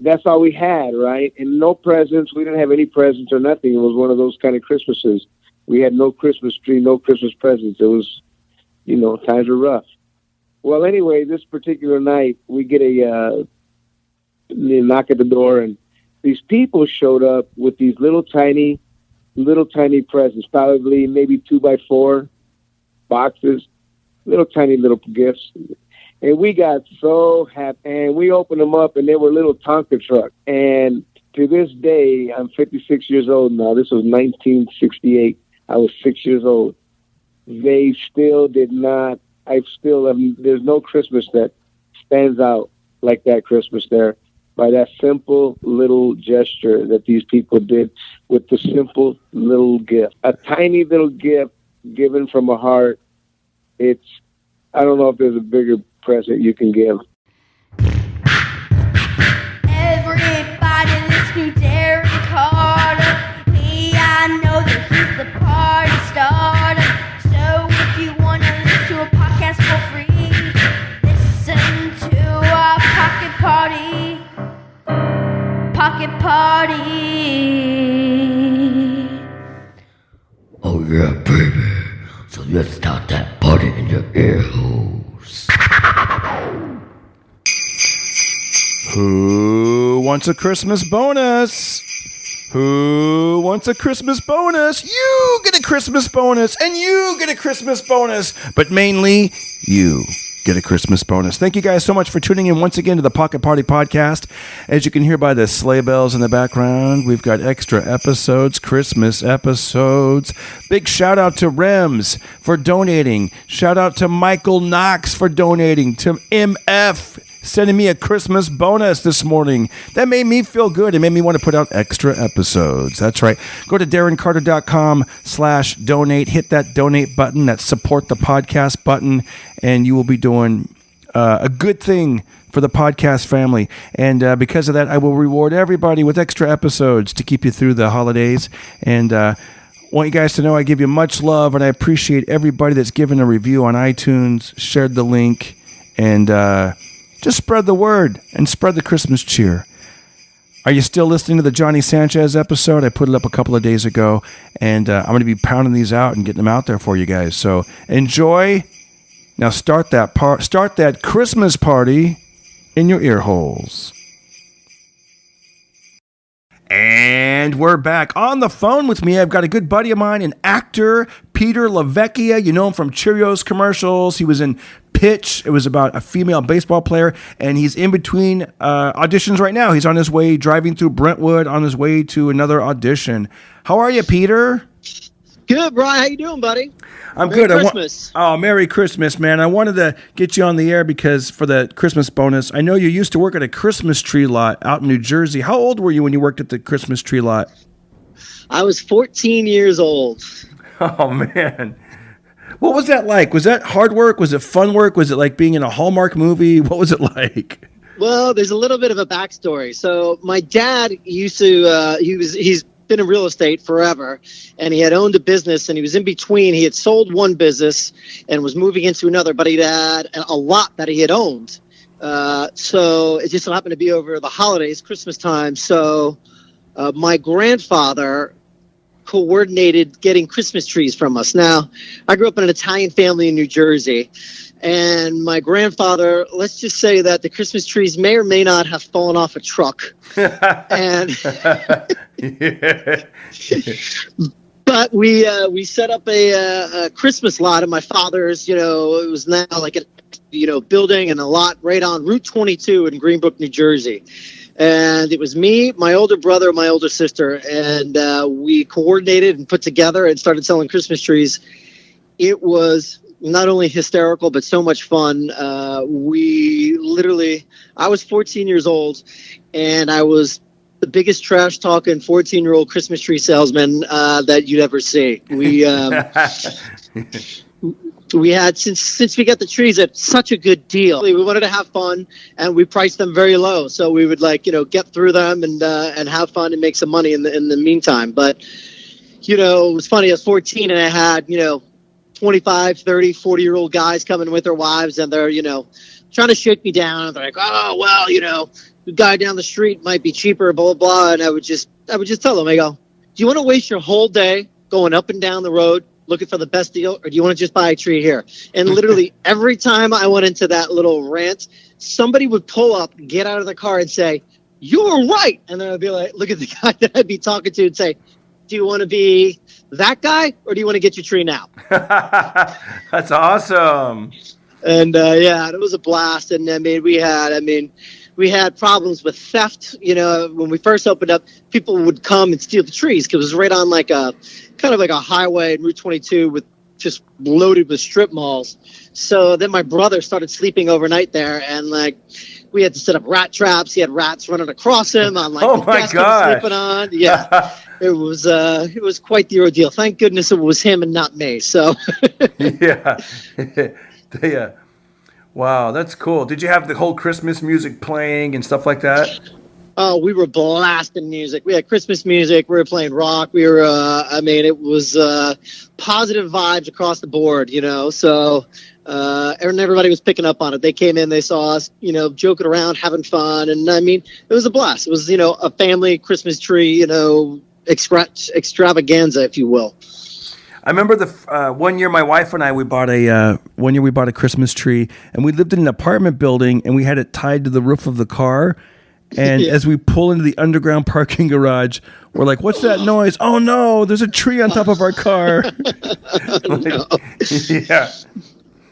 That's all we had, right? And no presents. We didn't have any presents or nothing. It was one of those kind of Christmases. We had no Christmas tree, no Christmas presents. It was, times were rough. Well, anyway, this particular night, we get a knock at the door, and these people showed up with these little tiny presents, probably maybe 2x4 boxes, little gifts. And we got so happy, and we opened them up, and they were little Tonka trucks. And to this day, I'm 56 years old now. This was 1968. I was 6 years old. They still did not. There's no Christmas that stands out like that Christmas there, by that simple little gesture that these people did with the simple little gift. A tiny little gift given from a heart. I don't know if there's a bigger present you can give. Everybody listen to Darren Carter. I know that he's the party starter. So if you want to listen to a podcast for free, listen to our Pocket Party. Pocket Party. Oh yeah, baby. So let's start that party in your ear holes. Who wants a Christmas bonus? Who wants a Christmas bonus? You get a Christmas bonus, and you get a Christmas bonus, but mainly you get a Christmas bonus. Thank you guys so much for tuning in once again to the Pocket Party Podcast. As you can hear by the sleigh bells in the background, we've got extra episodes, Christmas episodes. Big shout out to Rems for donating. Shout out to Michael Knox for donating. To MF sending me a Christmas bonus this morning. That made me feel good. It made me want to put out extra episodes. That's right. Go to darrencarter.com/donate. Hit that donate button, that support the podcast button, and you will be doing a good thing for the podcast family. And because of that, I will reward everybody with extra episodes to keep you through the holidays. And want you guys to know I give you much love, and I appreciate everybody that's given a review on iTunes, shared the link, and just spread the word and spread the Christmas cheer. Are you still listening to the Johnny Sanchez episode? I put it up a couple of days ago, and I'm going to be pounding these out and getting them out there for you guys. So enjoy. Now start that Christmas party in your ear holes. And we're back. On the phone with me, I've got a good buddy of mine, an actor, Peter Lavecchia. You know him from Cheerios commercials. He was in Pitch. It was about a female baseball player, and he's in between auditions right now. He's on his way, driving through Brentwood, on his way to another audition. How are you, Peter? Good, Brian. How you doing, buddy? I'm Merry good. Christmas. Merry Christmas, man. I wanted to get you on the air because for the Christmas bonus, I know you used to work at a Christmas tree lot out in New Jersey. How old were you when you worked at the Christmas tree lot? I was 14 years old. Oh, man. What was that like? Was that hard work? Was it fun work? Was it like being in a Hallmark movie? What was it like? Well, there's a little bit of a backstory. So my dad used to, he's been in real estate forever, and he had owned a business, and he was in between. He had sold one business and was moving into another, but he'd had a lot that he had owned. So it just so happened to be over the holidays, Christmas time. So my grandfather coordinated getting Christmas trees from us. Now, I grew up in an Italian family in New Jersey, and my grandfather, let's just say that the Christmas trees may or may not have fallen off a truck. And but we set up a Christmas lot in my father's, it was now like a building and a lot right on Route 22 in Greenbrook, New Jersey. And it was me, my older brother, my older sister, and we coordinated and put together and started selling Christmas trees. It was not only hysterical, but so much fun. I was 14 years old, and I was the biggest trash talking 14-year-old Christmas tree salesman that you'd ever see. We had, since we got the trees at such a good deal, we wanted to have fun, and we priced them very low. So we would get through them and have fun and make some money in the meantime. But, it was funny. I was 14 and I had, 25, 30, 40-year-old guys coming with their wives and their, trying to shake me down. They're like, oh, well, you know, the guy down the street might be cheaper, blah, blah, blah. And I would just tell them, I go, do you want to waste your whole day going up and down the road looking for the best deal, or do you want to just buy a tree here? And literally every time I went into that little rant, somebody would pull up, get out of the car and say, you were right. And then I'd be like, look at the guy that I'd be talking to and say, do you want to be that guy, or do you want to get your tree now? That's awesome. And it was a blast. And we had problems with theft. You know, when we first opened up, people would come and steal the trees because it was right on like a kind of like a highway in Route 22 with just loaded with strip malls. So then my brother started sleeping overnight there, and like we had to set up rat traps. He had rats running across him on like oh the my desk God. he was sleeping on. Yeah. It was quite the ordeal. Thank goodness it was him and not me. So yeah. Yeah. Wow, that's cool. Did you have the whole Christmas music playing and stuff like that? Oh, we were blasting music. We had Christmas music. We were playing rock. We were, it was positive vibes across the board, you know. So and everybody was picking up on it. They came in, they saw us, you know, joking around, having fun. And I mean, it was a blast. It was, you know, a family Christmas tree, you know, extravaganza, if you will. I remember the one year my wife and I we bought a Christmas tree, and we lived in an apartment building, and we had it tied to the roof of the car. And as we pull into the underground parking garage, we're like, "What's that noise? Oh no, there's a tree on top of our car!" No. Yeah,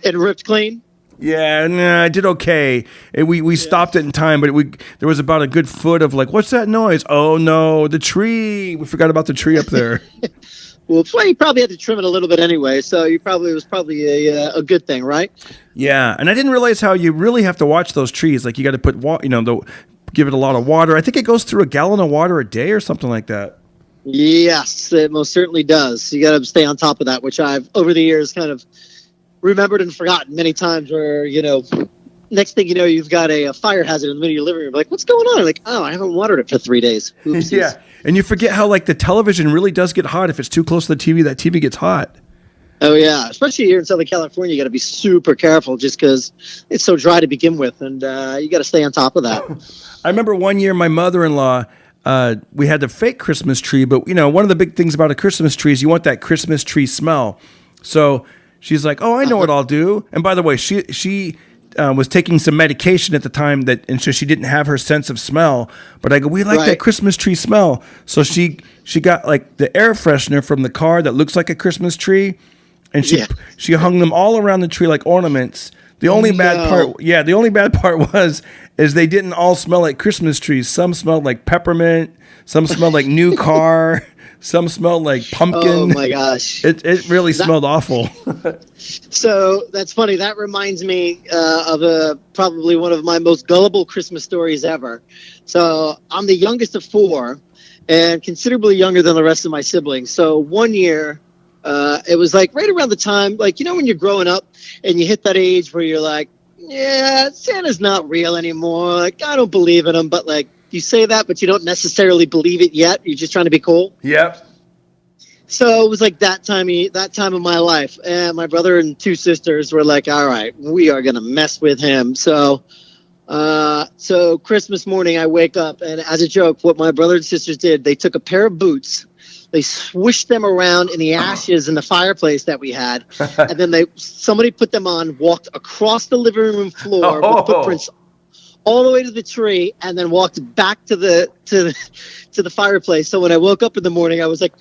It ripped clean. yeah. Nah, I did okay. We stopped it in time, but there was about a good foot of like, "What's that noise? Oh no, the tree! We forgot about the tree up there." Well, you probably had to trim it a little bit anyway, so it was probably a good thing, right? Yeah, and I didn't realize how you really have to watch those trees. Like you got to put give it a lot of water. I think it goes through a gallon of water a day or something like that. Yes, it most certainly does. You got to stay on top of that, which I've over the years kind of remembered and forgotten many times. Where next thing you know, you've got a fire hazard in the middle of your living room. Like, what's going on? Like, oh, I haven't watered it for 3 days. Oopsies. Yeah, and you forget how like the television really does get hot if it's too close to the TV. That TV gets hot. Oh yeah, especially here in Southern California, you got to be super careful just because it's so dry to begin with, and you got to stay on top of that. I remember one year my mother-in-law, we had the fake Christmas tree, but one of the big things about a Christmas tree is you want that Christmas tree smell. So she's like, "Oh, I know what I'll do." And by the way, she was taking some medication at the time and so she didn't have her sense of smell. But I go, "We like that Christmas tree smell." So she got like the air freshener from the car that looks like a Christmas tree. And she hung them all around the tree like ornaments. The only bad part is they didn't all smell like Christmas trees. Some smelled like peppermint. Some smelled like new car. Some smelled like pumpkin. Oh my gosh! It really smelled awful. So that's funny. That reminds me of probably one of my most gullible Christmas stories ever. So I'm the youngest of four, and considerably younger than the rest of my siblings. So one year. It was like right around the time, like, when you're growing up and you hit that age where you're like, yeah, Santa's not real anymore. Like, I don't believe in him. But like, you say that, but you don't necessarily believe it yet. You're just trying to be cool. Yep. So it was like that time of my life. And my brother and two sisters were like, all right, we are going to mess with him. So Christmas morning, I wake up, and as a joke, what my brother and sisters did, they took a pair of boots. They swished them around in the ashes in the fireplace that we had, and then somebody put them on, walked across the living room floor with footprints all the way to the tree, and then walked back to the fireplace. So when I woke up in the morning, I was like,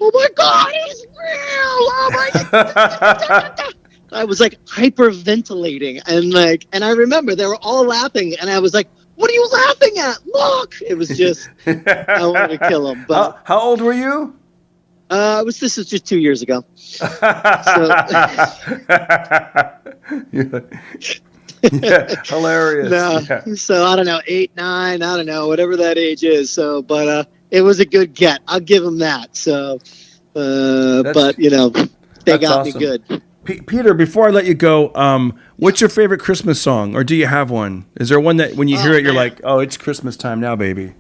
"Oh my God, he's real! Oh my God!" I was like hyperventilating, and I remember they were all laughing, and I was like, "What are you laughing at? Look!" It was just, I wanted to kill him. But how old were you? This was just 2 years ago. So, yeah, hilarious. No, yeah. So I don't know, 8, 9, I don't know, whatever that age is. So, but it was a good get. I'll give them that. So, but they got awesome. me good. Peter, before I let you go, what's your favorite Christmas song, or do you have one? Is there one that when you hear it, you're like, "Oh, it's Christmas time now, baby"?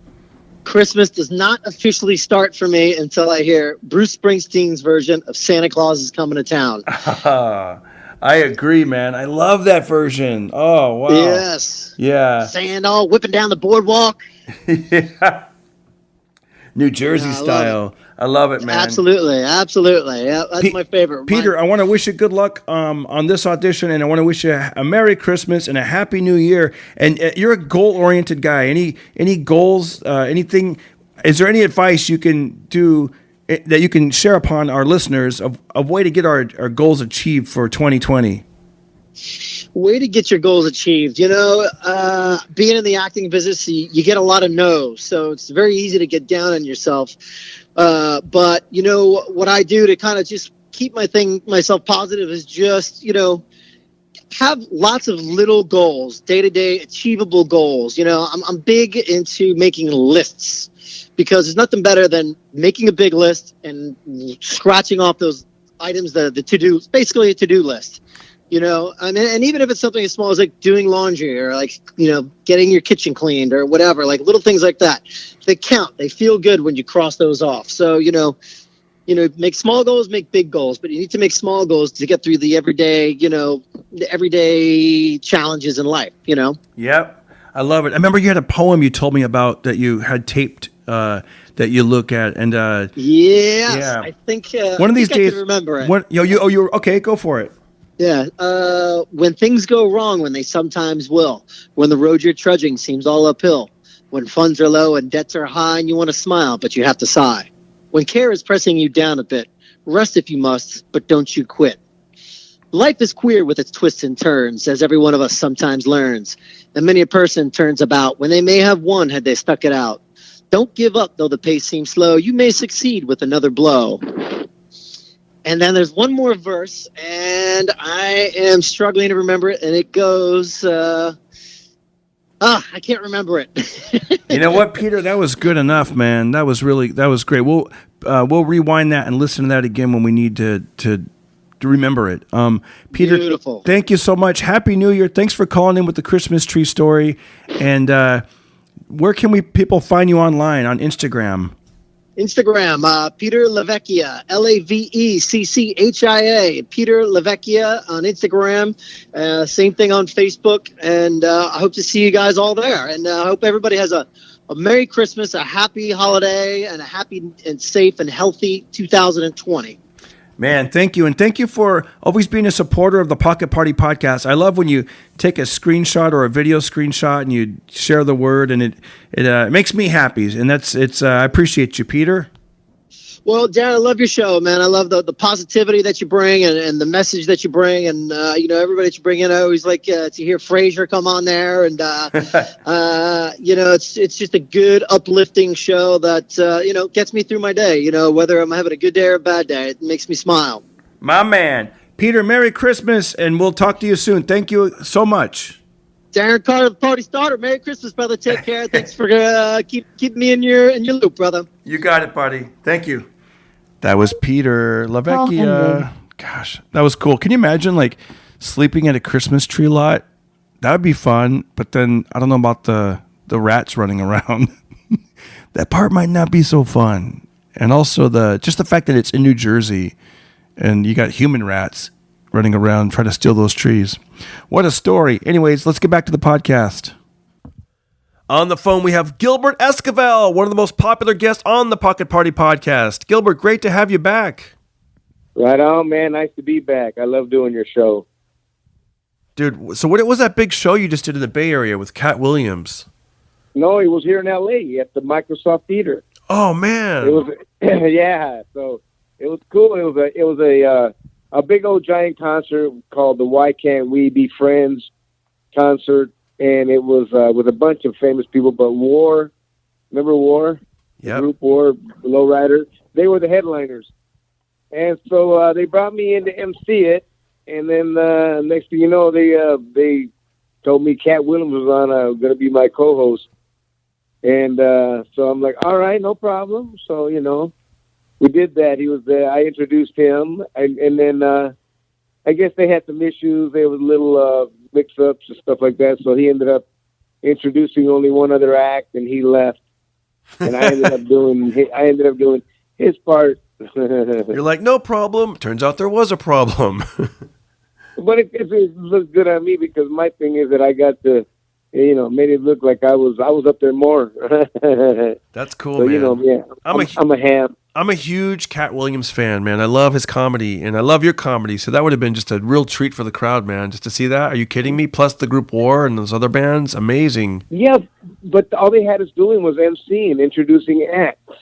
Christmas does not officially start for me until I hear Bruce Springsteen's version of "Santa Claus is Coming to Town." I agree, man. I love that version. Oh, wow. Yes. Yeah. Sand all whipping down the boardwalk. Yeah. New Jersey I style. I love it, man. Absolutely. Yeah, that's my favorite. Peter, I want to wish you good luck on this audition, and I want to wish you a Merry Christmas and a Happy New Year. And you're a goal-oriented guy. Any goals? Anything? Is there any advice you can do that you can share upon our listeners of way to get our goals achieved for 2020? Way to get your goals achieved. Being in the acting business, you get a lot of no's, so it's very easy to get down on yourself. But what I do to kind of just keep myself positive is just have lots of little goals, day-to-day achievable goals. I'm big into making lists because there's nothing better than making a big list and scratching off those items, the to-do, basically a to-do list. And even if it's something as small as like doing laundry or like, getting your kitchen cleaned or whatever, like little things like that, they count. They feel good when you cross those off. So, make small goals, make big goals, but you need to make small goals to get through the everyday challenges in life, Yep. I love it. I remember you had a poem you told me about that you had taped that you look at. And yes, yeah. I think one of these days, I can remember it. You're okay. Go for it. Yeah. When things go wrong, when they sometimes will, when the road you're trudging seems all uphill, when funds are low and debts are high and you want to smile, but you have to sigh, when care is pressing you down a bit, rest if you must, but don't you quit. Life is queer with its twists and turns, as every one of us sometimes learns, and many a person turns about when they may have won had they stuck it out. Don't give up, though the pace seems slow. You may succeed with another blow. And then there's one more verse, and I am struggling to remember it, and it goes, I can't remember it. You know what, Peter? That was good enough, man. That was great. We'll rewind that and listen to that again when we need to remember it. Peter, beautiful. Thank you so much. Happy New Year. Thanks for calling in with the Christmas tree story. And where can people find you online on Instagram? Peter Lavecchia, Lavecchia, Peter Lavecchia on Instagram. Same thing on Facebook. And I hope to see you guys all there. And I hope everybody has a Merry Christmas, a happy holiday, and a happy and safe and healthy 2020. Man, thank you. And thank you for always being a supporter of the Pocket Party Podcast. I love when you take a screenshot or a video screenshot and you share the word, and it makes me happy. And I appreciate you, Peter. Well, Darren, I love your show, man. I love the positivity that you bring and the message that you bring, and everybody that you bring in. I always like to hear Frasier come on there, and it's just a good, uplifting show that gets me through my day. Whether I'm having a good day or a bad day, it makes me smile. My man, Peter. Merry Christmas, and we'll talk to you soon. Thank you so much. Darren Carter, the party starter. Merry Christmas, brother. Take care. Thanks for keep me in your loop, brother. You got it, buddy. Thank you. That was Peter Lavecchia. Gosh, that was cool. Can you imagine sleeping at a Christmas tree lot? That would be fun. But then I don't know about the rats running around. That part might not be so fun. And also the fact that it's in New Jersey and you got human rats running around trying to steal those trees. What a story. Anyways, let's get back to the podcast. On the phone, we have Gilbert Esquivel, one of the most popular guests on the Pocket Party Podcast. Gilbert, great to have you back. Right on, man. Nice to be back. I love doing your show. Dude, so what was that big show you just did in the Bay Area with Cat Williams? No, it was here in L.A. at the Microsoft Theater. Oh, man. It was, yeah. So it was cool. It was a big old giant concert called the Why Can't We Be Friends concert. And it was with a bunch of famous people, but War, remember War? Yeah. Group War, Lowrider. They were the headliners. And so they brought me in to MC it. And then next thing you know, they told me Cat Williams was going to be my co-host. And so I'm like, all right, no problem. So, we did that. He was there. I introduced him. And then I guess they had some issues. There was little mix-ups and stuff like that. So he ended up introducing only one other act, and he left. And I ended up doing his part. You're like, no problem. Turns out there was a problem. But it looked good on me because my thing is that I got to, made it look like I was up there more. That's cool, so, man. Yeah, I'm a ham. I'm a huge Cat Williams fan, man. I love his comedy, and I love your comedy. So that would have been just a real treat for the crowd, man, just to see that. Are you kidding me? Plus the group War and those other bands, amazing. Yeah, but all they had us doing was emceeing, introducing acts.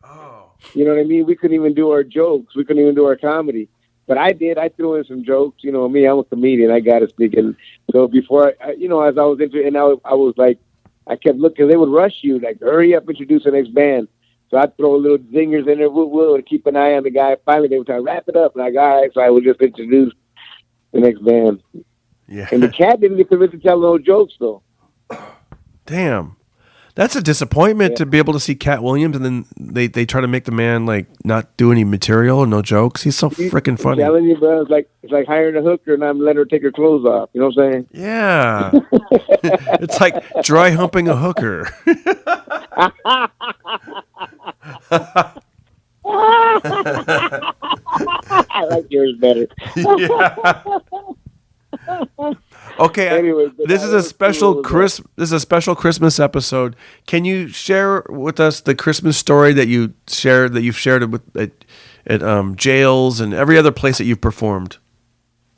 Oh, you know what I mean? We couldn't even do our jokes. We couldn't even do our comedy. But I did. I threw in some jokes. Me, I'm a comedian. I got to speak. And so before, as I was into, and I was like, I kept looking. They would rush you, like, hurry up, introduce the next band. So I'd throw little zingers in there, and keep an eye on the guy. Finally, they would try to wrap it up. And I go, all right, so I would just introduce the next band. yeah. And the Cat didn't get permission to tell no jokes, though. Damn. That's a disappointment to be able to see Cat Williams, and then they try to make the man, like, not do any material and no jokes. He's so freaking funny. I'm telling you, bro, it's like hiring a hooker and I'm letting her take her clothes off. You know what I'm saying? Yeah. It's like dry humping a hooker. I like yours better. Yeah. Okay, Anyway, this is a special Christmas episode. Can you share with us the Christmas story that you've shared at jails and every other place that you've performed?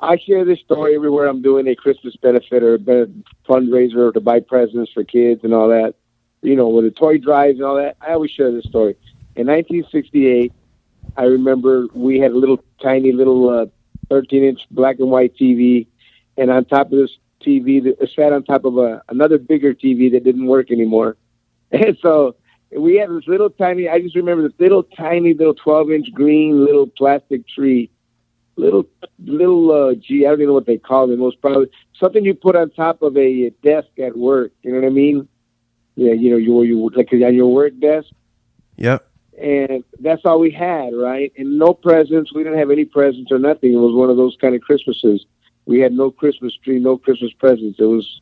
I share this story everywhere I'm doing a Christmas benefit or a fundraiser to buy presents for kids and all that. With the toy drives and all that. I always share this story. In 1968, I remember we had a tiny little 13-inch black and white TV. And on top of this TV, it sat on top of another bigger TV that didn't work anymore. And so we had this little tiny, I just remember this little tiny 12-inch green little plastic tree. Little, I don't even know what they call it. It was probably something you put on top of a desk at work. You know what I mean? Yeah, you like on your work desk. Yep. And that's all we had, right? And no presents. We didn't have any presents or nothing. It was one of those kind of Christmases. We had no Christmas tree, no Christmas presents. It was,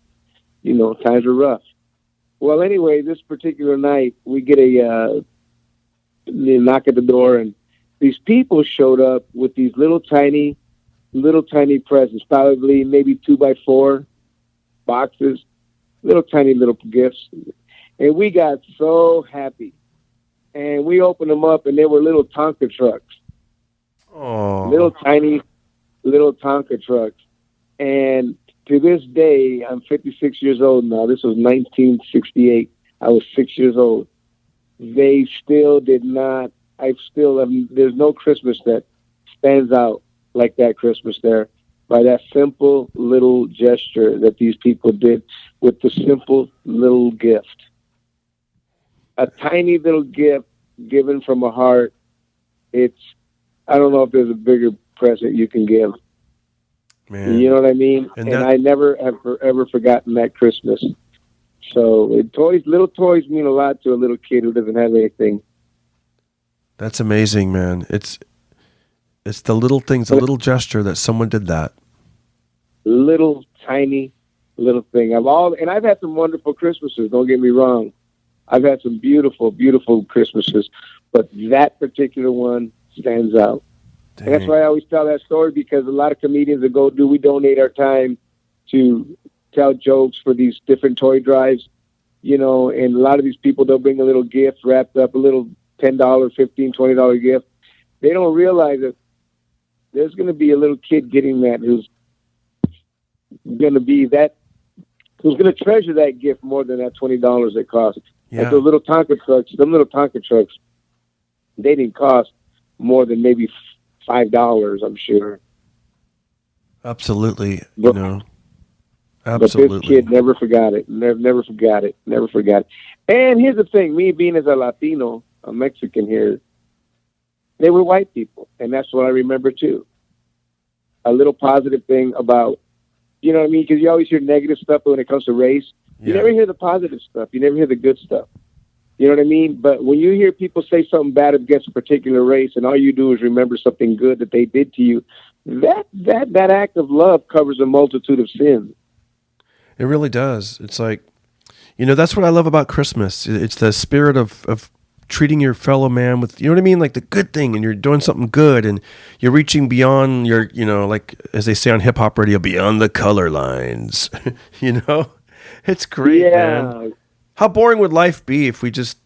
times were rough. Well, anyway, this particular night, we get a knock at the door, and these people showed up with these little tiny presents, probably maybe 2x4 boxes, little gifts. And we got so happy. And we opened them up, and they were little Tonka trucks. Oh. Little tiny Tonka trucks. And to this day, I'm 56 years old now. This was 1968. I was 6 years old. They still did not. There's no Christmas that stands out like that Christmas there, by that simple little gesture that these people did with the simple little gift. A tiny little gift given from a heart. I don't know if there's a bigger present you can give. Man. You know what I mean? And I never have ever forgotten that Christmas. So little toys mean a lot to a little kid who doesn't have anything. That's amazing, man. It's the little things, the little gesture that someone did that. Little tiny little thing. I've had some wonderful Christmases. Don't get me wrong. I've had some beautiful, beautiful Christmases, but that particular one stands out. Dang. And that's why I always tell that story, because a lot of comedians that we donate our time to tell jokes for these different toy drives, and a lot of these people, they'll bring a little gift wrapped up, a little $10, $15, $20 gift. They don't realize that there's going to be a little kid getting that who's going to treasure that gift more than that $20 it cost. Yeah. Like those little Tonka trucks, they didn't cost more than maybe $5, I'm sure. Absolutely. Absolutely. But this kid never forgot it. Never forgot it. And here's the thing, me being as a Latino, a Mexican here, they were white people. And that's what I remember too. A little positive thing about, you know what I mean? Because you always hear negative stuff when it comes to race. You never hear the positive stuff. You never hear the good stuff. You know what I mean? But when you hear people say something bad against a particular race, and all you do is remember something good that they did to you, that act of love covers a multitude of sins. It really does. It's like, that's what I love about Christmas. It's the spirit of treating your fellow man with, you know what I mean? Like the good thing, and you're doing something good, and you're reaching beyond your, you know, like as they say on hip hop radio, beyond the color lines, you know? It's great, man. How boring would life be if we just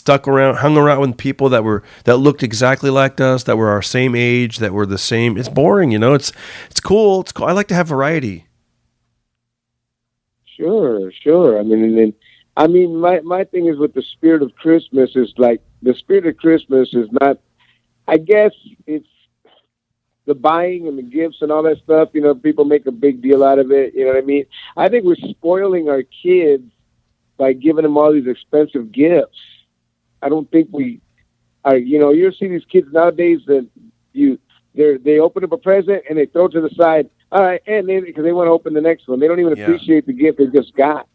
hung around with people that looked exactly like us, that were our same age, that were the same? It's boring, you know? It's cool. It's cool. I like to have variety. Sure. I mean, my thing is with the spirit of Christmas is like, the spirit of Christmas is not, I guess it's the buying and the gifts and all that stuff. You know, people make a big deal out of it. You know what I mean? I think we're spoiling our kids by giving them all these expensive gifts. I don't think we are, you know, you see these kids nowadays that they open up a present and they throw it to the side. All right, and then because they want to open the next one, they don't even appreciate the gift they just got.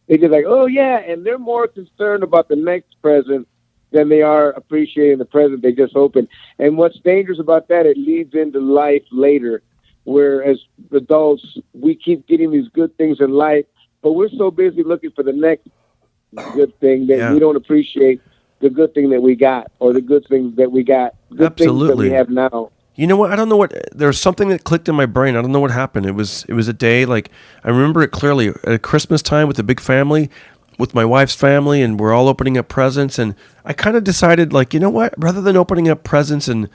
They just like, oh yeah, and they're more concerned about the next present than they are appreciating the present they just opened. And what's dangerous about that, it leads into life later, where as adults we keep getting these good things in life, but we're so busy looking for the next good thing that we don't appreciate the good thing that we got, or the good things that we got, good things that we have now. You know what? I don't know what. There was something that clicked in my brain. I don't know what happened. It was a day, like I remember it clearly, at Christmas time with the big family, with my wife's family, and we're all opening up presents. And I kind of decided, like, you know what? Rather than opening up presents and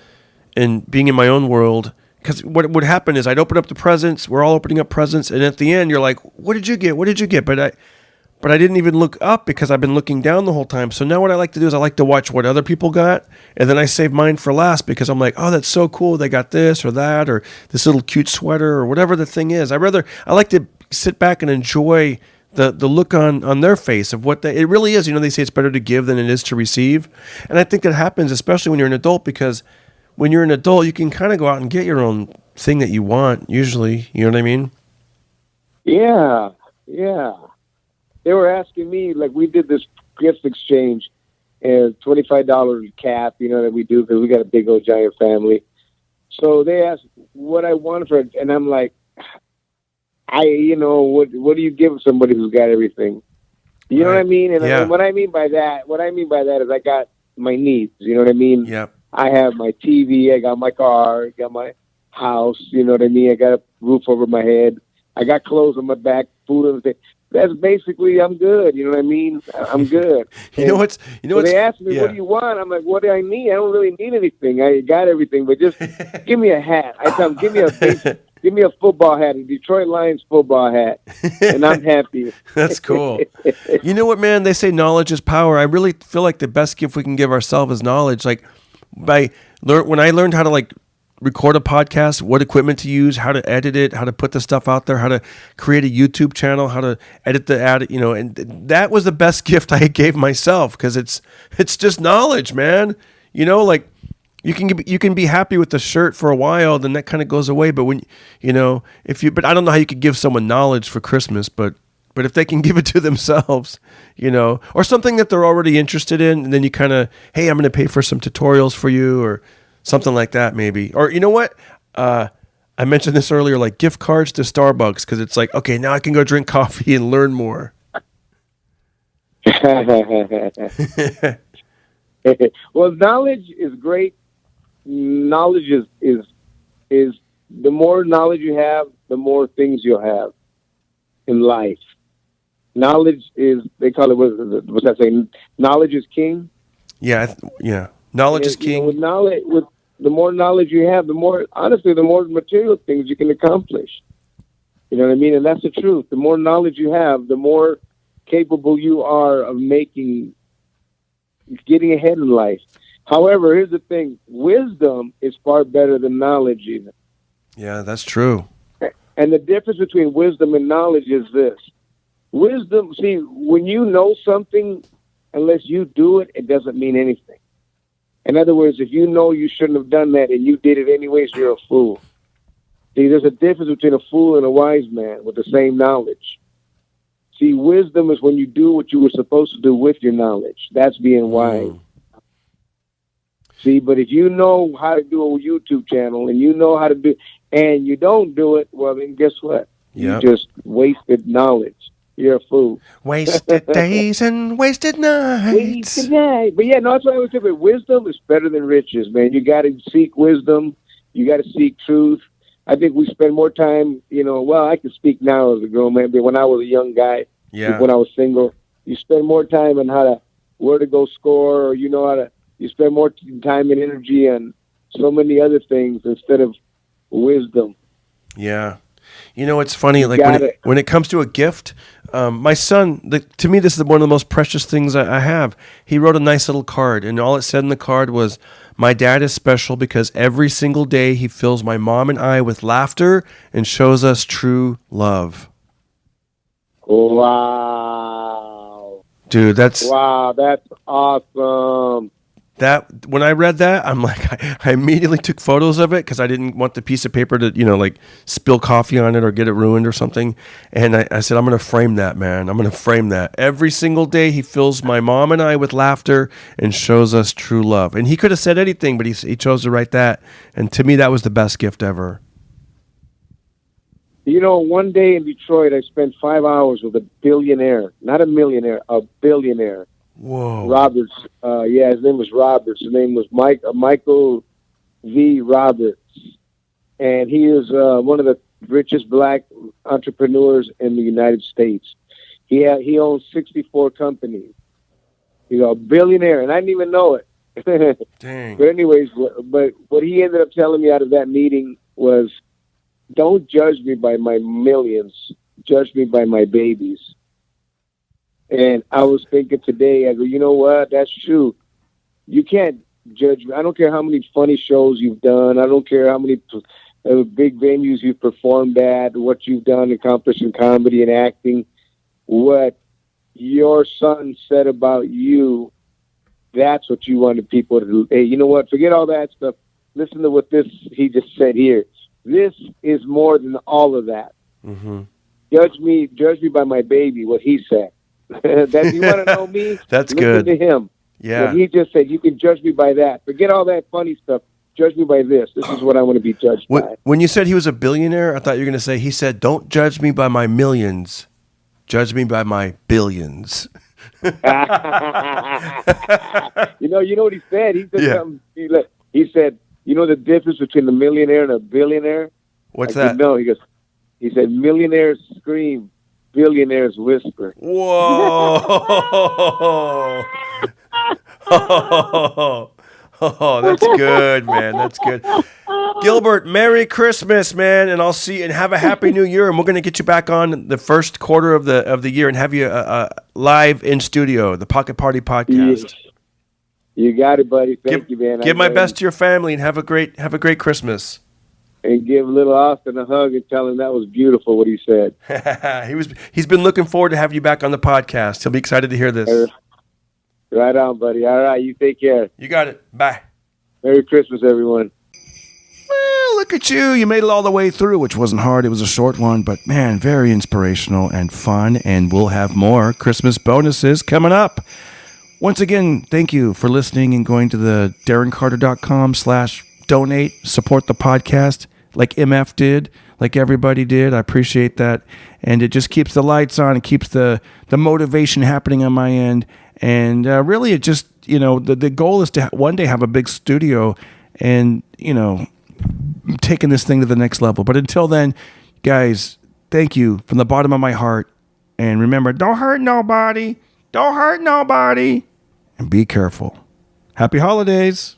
being in my own world, because what would happen is I'd open up the presents. We're all opening up presents, and at the end, you're like, "What did you get? What did you get?" But I didn't even look up because I've been looking down the whole time. So now what I like to do is I like to watch what other people got, and then I save mine for last because I'm like, oh, that's so cool. They got this or that or this little cute sweater or whatever the thing is. I like to sit back and enjoy the look on their face of what it really is. You know, they say it's better to give than it is to receive. And I think that happens, especially when you're an adult, because when you're an adult, you can kind of go out and get your own thing that you want usually. You know what I mean? Yeah. They were asking me, like, we did this gift exchange, and $25 cap, you know, that we do because we got a big old giant family. So they asked what I wanted for it, and I'm like, what do you give somebody who's got everything? You know what I mean? And what I mean by that is I got my needs. You know what I mean? Yeah. I have my TV, I got my car, I got my house. You know what I mean? I got a roof over my head. I got clothes on my back, food on the thing. That's basically, I'm good. You know what I mean? I'm good. So they asked me, what do you want? I'm like, what do I need? I don't really need anything. I got everything, but just give me a hat. I tell them, give me a football hat, a Detroit Lions football hat, and I'm happy. That's cool. You know what, man? They say knowledge is power. I really feel like the best gift we can give ourselves is knowledge. Like when I learned how to like record a podcast, what equipment to use, how to edit it, how to put the stuff out there, how to create a YouTube channel, how to edit the ad, you know, and that was the best gift I gave myself, because it's just knowledge, man. You know, like you can be happy with the shirt for a while, then that kind of goes away. But when but I don't know how you could give someone knowledge for Christmas, but if they can give it to themselves, you know, or something that they're already interested in, and then you kind of, hey, I'm going to pay for some tutorials for you, or something like that, maybe. Or you know what? I mentioned this earlier, like gift cards to Starbucks, because it's like, okay, now I can go drink coffee and learn more. Well, knowledge is great. Knowledge is the more knowledge you have, the more things you'll have in life. Knowledge is, they call it, what's that saying? Knowledge is king. Yeah. Knowledge is king. You know, with the more knowledge you have, the more material things you can accomplish. You know what I mean? And that's the truth. The more knowledge you have, the more capable you are of getting ahead in life. However, here's the thing. Wisdom is far better than knowledge even. Yeah, that's true. And the difference between wisdom and knowledge is this. Wisdom, see, when you know something, unless you do it, it doesn't mean anything. In other words, if you know you shouldn't have done that and you did it anyways, you're a fool. See, there's a difference between a fool and a wise man with the same knowledge. See, wisdom is when you do what you were supposed to do with your knowledge. That's being wise. See, but if you know how to do a YouTube channel and you know how to do, and you don't do it, well, then guess what? You just wasted knowledge. You're a fool. Wasted days and wasted nights. But yeah, no, that's what I was saying. But wisdom is better than riches, man. You got to seek wisdom. You got to seek truth. I think we spend more time, well, I can speak now as a grown man, but when I was a young guy, when I was single, you spend more time on where to go score, or you spend more time and energy on so many other things instead of wisdom. Yeah. It's funny, like when it comes to a gift, my son, to me, this is one of the most precious things I have. He wrote a nice little card, and all it said in the card was, "My dad is special because every single day he fills my mom and I with laughter and shows us true love." Wow. Dude, that's awesome. That when I read that, I'm like, I immediately took photos of it because I didn't want the piece of paper to, like spill coffee on it or get it ruined or something. And I said, I'm going to frame that, man. I'm going to frame that. Every single day he fills my mom and I with laughter and shows us true love. And he could have said anything, but he chose to write that. And to me, that was the best gift ever. One day in Detroit, I spent 5 hours with a billionaire, not a millionaire, a billionaire. Whoa. Roberts. His name was Roberts. His name was Michael V. Roberts. And he is one of the richest black entrepreneurs in the United States. He owns 64 companies. He's a billionaire, and I didn't even know it. Dang. But anyways, what he ended up telling me out of that meeting was, don't judge me by my millions. Judge me by my babies. And I was thinking today, I go, you know what? That's true. You can't judge me. I don't care how many funny shows you've done. I don't care how many big venues you've performed at, what you've done, accomplished in comedy and acting. What your son said about you, that's what you wanted people to do. Hey, you know what? Forget all that stuff. Listen to what he just said here. This is more than all of that. Mm-hmm. Judge me by my baby, what he said. That you want to know me? That's listen good. To him. Yeah. What he just said, you can judge me by that. Forget all that funny stuff. Judge me by this. This is what I want to be judged by. When you said he was a billionaire, I thought you were going to say, he said, don't judge me by my millions. Judge me by my billions. You know what he said? He said something. He said, you know the difference between a millionaire and a billionaire? What's that? No, he said, millionaires scream, billionaires whisper. Whoa! Oh, that's good, man. That's good. Gilbert, Merry Christmas, man, and I'll see you and have a Happy New Year. And we're going to get you back on the first quarter of the year and have you live in studio, the Pocket Party Podcast. Yes. You got it, buddy. Thank you, man. Give my best to your family and have a great Christmas. And give little Austin a hug and tell him that was beautiful what he said. He's been looking forward to have you back on the podcast. He'll be excited to hear this. Right on, buddy. All right, you take care. You got it. Bye. Merry Christmas, everyone. Well, look at you. You made it all the way through, which wasn't hard. It was a short one, but man, very inspirational and fun. And we'll have more Christmas bonuses coming up. Once again, thank you for listening and going to the darrencarter.com/donate, support the podcast like MF did, like everybody did. I appreciate that. And it just keeps the lights on. It keeps the motivation happening on my end. And really, it just, the goal is to one day have a big studio and, taking this thing to the next level. But until then, guys, thank you from the bottom of my heart. And remember, don't hurt nobody. Don't hurt nobody. And be careful. Happy holidays.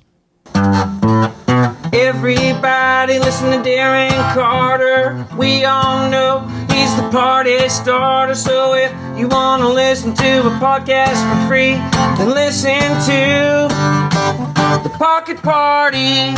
Everybody listen to Darren Carter. We all know he's the party starter. So if you want to listen to a podcast for free, then listen to the Pocket Party.